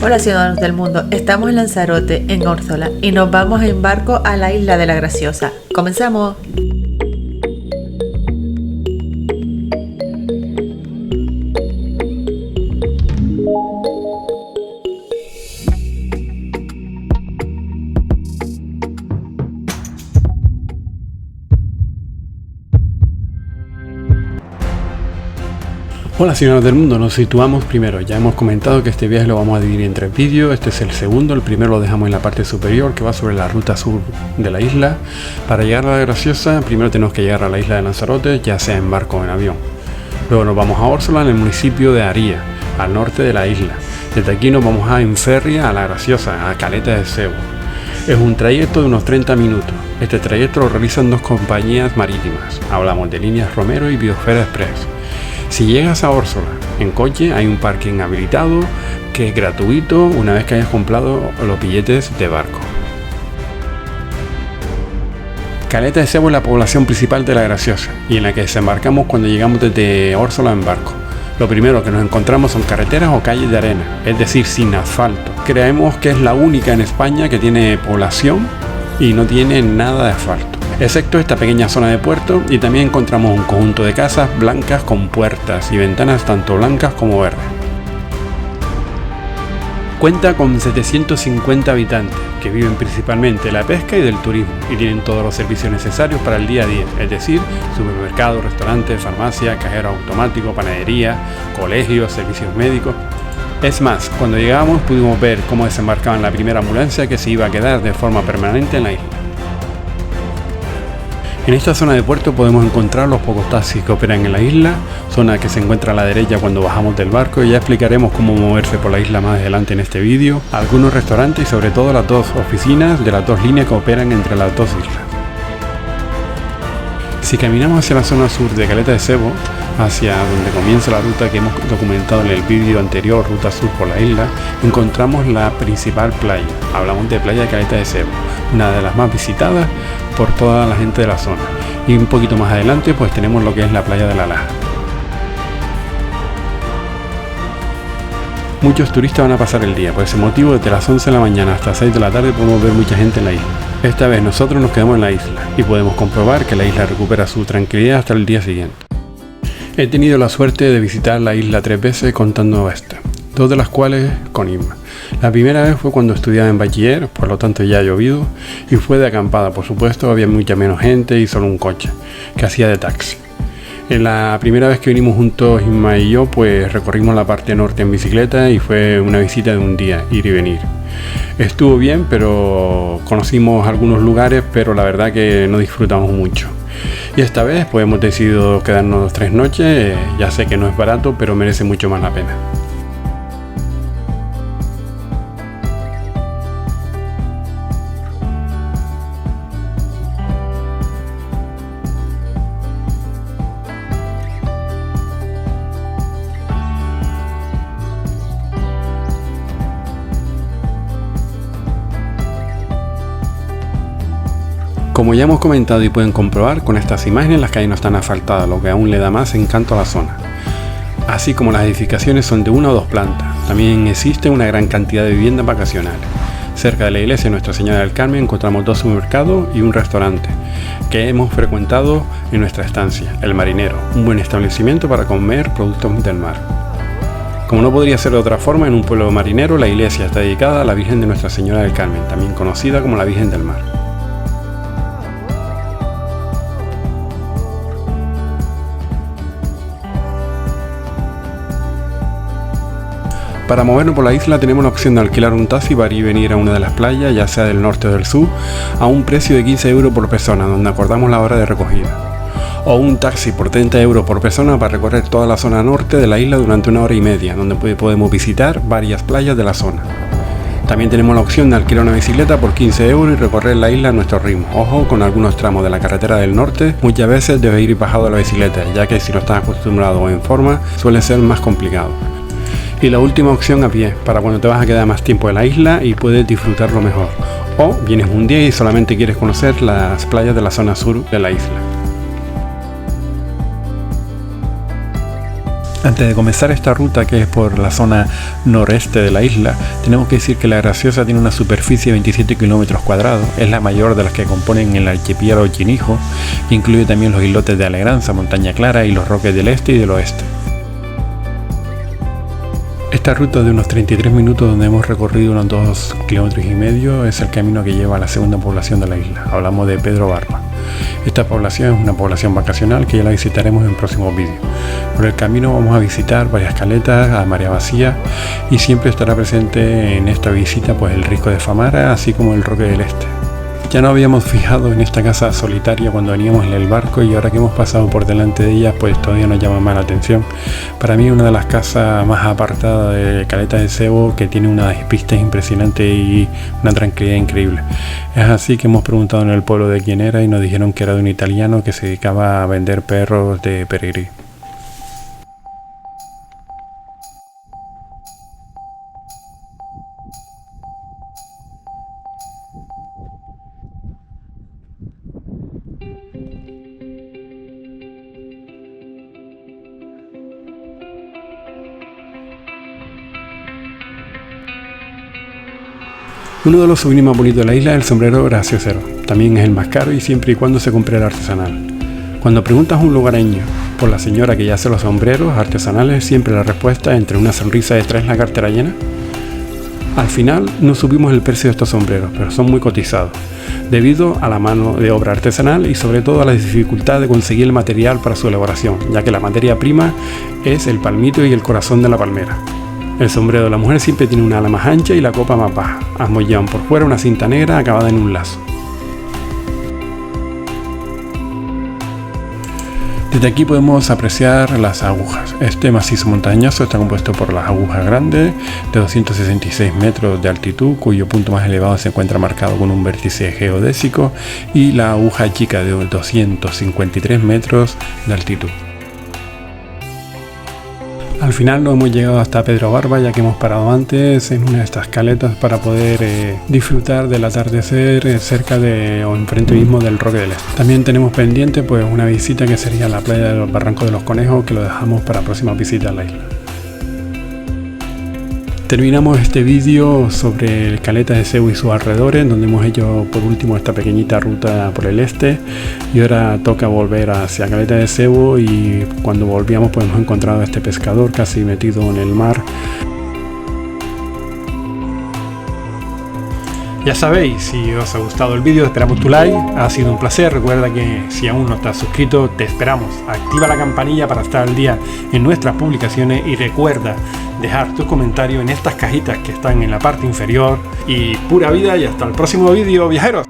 Hola ciudadanos del mundo, estamos en Lanzarote, en Órsola, y nos vamos en barco a la isla de la Graciosa. ¡Comenzamos! Hola ciudadanos del mundo, nos situamos primero. Ya hemos comentado que este viaje lo vamos a dividir en 3 vídeos. Este es el segundo, el primero lo dejamos en la parte superior que va sobre la ruta sur de la isla. Para llegar a la Graciosa, primero tenemos que llegar a la isla de Lanzarote, ya sea en barco o en avión. Luego nos vamos a Órsola, en el municipio de Aría, al norte de la isla. Desde aquí nos vamos en ferry a la Graciosa, a Caleta de Sebo. Es un trayecto de unos 30 minutos. Este trayecto lo realizan 2 compañías marítimas. Hablamos de Líneas Romero y Biosfera Express. Si llegas a Órsola en coche, hay un parking habilitado que es gratuito una vez que hayas comprado los billetes de barco. Caleta de Sebo es la población principal de la Graciosa y en la que desembarcamos cuando llegamos desde Órsola en barco. Lo primero que nos encontramos son carreteras o calles de arena, es decir, sin asfalto. Creemos que es la única en España que tiene población y no tiene nada de asfalto, excepto esta pequeña zona de puerto, y también encontramos un conjunto de casas blancas con puertas y ventanas tanto blancas como verdes. Cuenta con 750 habitantes que viven principalmente de la pesca y del turismo y tienen todos los servicios necesarios para el día a día, es decir, supermercados, restaurantes, farmacia, cajero automático, panadería, colegios, servicios médicos. Es más, cuando llegamos pudimos ver cómo desembarcaban la primera ambulancia que se iba a quedar de forma permanente en la isla. En esta zona de puerto podemos encontrar los pocos taxis que operan en la isla, zona que se encuentra a la derecha cuando bajamos del barco, y ya explicaremos cómo moverse por la isla más adelante en este vídeo, algunos restaurantes y sobre todo las 2 oficinas de las 2 líneas que operan entre las 2 islas. Si caminamos hacia la zona sur de Caleta de Sebo, hacia donde comienza la ruta que hemos documentado en el vídeo anterior, Ruta Sur por la isla, encontramos la principal playa. Hablamos de Playa de Caleta de Sebo, una de las más visitadas por toda la gente de la zona. Y un poquito más adelante pues tenemos lo que es la playa de la Laja. Muchos turistas van a pasar el día, por ese motivo desde las 11 de la mañana hasta 6 de la tarde podemos ver mucha gente en la isla. Esta vez nosotros nos quedamos en la isla y podemos comprobar que la isla recupera su tranquilidad hasta el día siguiente. He tenido la suerte de visitar la isla 3 veces contando esta, 2 de las cuales con Isma. La primera vez fue cuando estudiaba en bachiller, por lo tanto ya ha llovido, y fue de acampada, por supuesto, había mucha menos gente y solo un coche, que hacía de taxi. En la primera vez que vinimos juntos Isma y yo, pues recorrimos la parte norte en bicicleta y fue una visita de un día, ir y venir. Estuvo bien, pero conocimos algunos lugares, pero la verdad que no disfrutamos mucho. Y esta vez pues hemos decidido quedarnos 3 noches, ya sé que no es barato, pero merece mucho más la pena. Como ya hemos comentado y pueden comprobar, con estas imágenes las calles no están asfaltadas, lo que aún le da más encanto a la zona. Así como las edificaciones son de 1 o 2 plantas, también existe una gran cantidad de viviendas vacacionales. Cerca de la iglesia Nuestra Señora del Carmen encontramos 2 supermercados y un restaurante que hemos frecuentado en nuestra estancia, El Marinero, un buen establecimiento para comer productos del mar. Como no podría ser de otra forma, en un pueblo marinero la iglesia está dedicada a la Virgen de Nuestra Señora del Carmen, también conocida como la Virgen del Mar. Para movernos por la isla tenemos la opción de alquilar un taxi para ir y venir a una de las playas, ya sea del norte o del sur, a un precio de 15 € por persona, donde acordamos la hora de recogida. O un taxi por 30 € por persona para recorrer toda la zona norte de la isla durante 1 hora y media, donde podemos visitar varias playas de la zona. También tenemos la opción de alquilar una bicicleta por 15 € y recorrer la isla a nuestro ritmo. Ojo, con algunos tramos de la carretera del norte, muchas veces debes ir bajado de la bicicleta, ya que si no estás acostumbrado o en forma, suele ser más complicado. Y la última opción a pie, para cuando te vas a quedar más tiempo en la isla y puedes disfrutarlo mejor. O vienes un día y solamente quieres conocer las playas de la zona sur de la isla. Antes de comenzar esta ruta, que es por la zona noreste de la isla, tenemos que decir que La Graciosa tiene una superficie de 27 kilómetros cuadrados, es la mayor de las que componen el archipiélago Chinijo, que incluye también los islotes de Alegranza, Montaña Clara y los Roques del Este y del Oeste. Esta ruta de unos 33 minutos, donde hemos recorrido unos 2,5 kilómetros, es el camino que lleva a la segunda población de la isla. Hablamos de Pedro Barba. Esta población es una población vacacional que ya la visitaremos en próximos vídeos. Por el camino vamos a visitar varias caletas a marea vacía y siempre estará presente en esta visita pues el Risco de Famara, así como el Roque del Este. Ya nos habíamos fijado en esta casa solitaria cuando veníamos en el barco, y ahora que hemos pasado por delante de ella pues todavía nos llama más la atención. Para mí una de las casas más apartadas de Caleta de Cebo, que tiene unas pistas impresionantes y una tranquilidad increíble. Es así que hemos preguntado en el pueblo de quién era y nos dijeron que era de un italiano que se dedicaba a vender perros de pedigrí. Uno de los souvenirs más bonitos de la isla es el sombrero graciosero. También es el más caro y siempre y cuando se compre el artesanal. Cuando preguntas a un lugareño por la señora que ya hace los sombreros artesanales, siempre la respuesta entre una sonrisa de ¿traes la cartera llena? Al final no subimos el precio de estos sombreros, pero son muy cotizados, debido a la mano de obra artesanal y sobre todo a la dificultad de conseguir el material para su elaboración, ya que la materia prima es el palmito y el corazón de la palmera. El sombrero de la mujer siempre tiene una ala más ancha y la copa más baja. Llevan por fuera una cinta negra acabada en un lazo. Desde aquí podemos apreciar las agujas. Este macizo montañoso está compuesto por las agujas grandes de 266 metros de altitud, cuyo punto más elevado se encuentra marcado con un vértice geodésico, y la aguja chica de 253 metros de altitud. Al final no hemos llegado hasta Pedro Barba, ya que hemos parado antes en una de estas caletas para poder disfrutar del atardecer cerca de o enfrente mismo del Roque del Este. También tenemos pendiente pues una visita que sería la playa de los Barrancos de los Conejos, que lo dejamos para próximas visitas a la isla. Terminamos este vídeo sobre el Caleta de Cebo y sus alrededores, donde hemos hecho por último esta pequeñita ruta por el este, y ahora toca volver hacia Caleta de Cebo, y cuando volvíamos pues hemos encontrado a este pescador casi metido en el mar. Ya sabéis, si os ha gustado el vídeo esperamos tu like, ha sido un placer. Recuerda que si aún no estás suscrito te esperamos, activa la campanilla para estar al día en nuestras publicaciones, y recuerda dejar tus comentarios en estas cajitas que están en la parte inferior. Y pura vida, y hasta el próximo vídeo, viajeros.